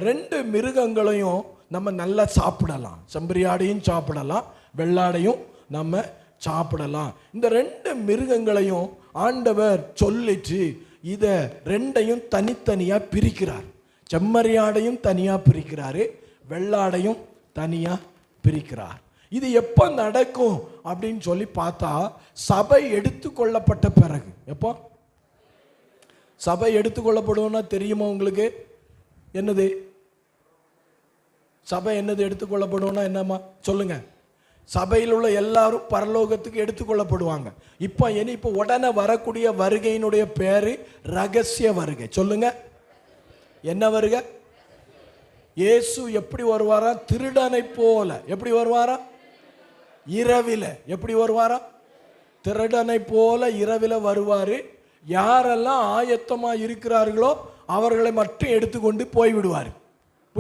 ரெண்டு மிருகங்களையும் நம்ம நல்லா சாப்பிடலாம். செம்பரியாடையும் சாப்பிடலாம், வெள்ளாடையும் நம்ம சாப்பிடலாம். இந்த ரெண்டு மிருகங்களையும் ஆண்டவர் சொல்லிட்டு இதை ரெண்டையும் தனித்தனியா பிரிக்கிறார். செம்மறியாடையும் தனியா பிரிக்கிறாரு, வெள்ளாடையும் தனியா பிரிக்கிறார். இது எப்போ நடக்கும் அப்படின்னு சொல்லி பார்த்தா, சபை எடுத்துக்கொள்ளப்பட்ட பிறகு. எப்போ சபை எடுத்துக்கொள்ளப்படும்னா தெரியுமா உங்களுக்கு? என்னது சபை என்னது எடுத்துக்கொள்ளப்படும்னா என்னம்மா சொல்லுங்க? சபையில் உள்ள எல்லாரும் பரலோகத்துக்கு எடுத்துக்கொள்ளப்படுவாங்க. இப்போ உடனே வரக்கூடிய வருகையினுடைய பேரு ரகசிய வருகை. சொல்லுங்க, என்ன வருகை? இயேசு எப்படி வருவாரா? திருடனை போல. எப்படி வருவாரா? இரவில. எப்படி வருவாரா? திருடனை போல இரவில வருவாரு. யாரெல்லாம் ஆயத்தமா இருக்கிறார்களோ அவர்களை மட்டும் எடுத்துக்கொண்டு போய்விடுவார்.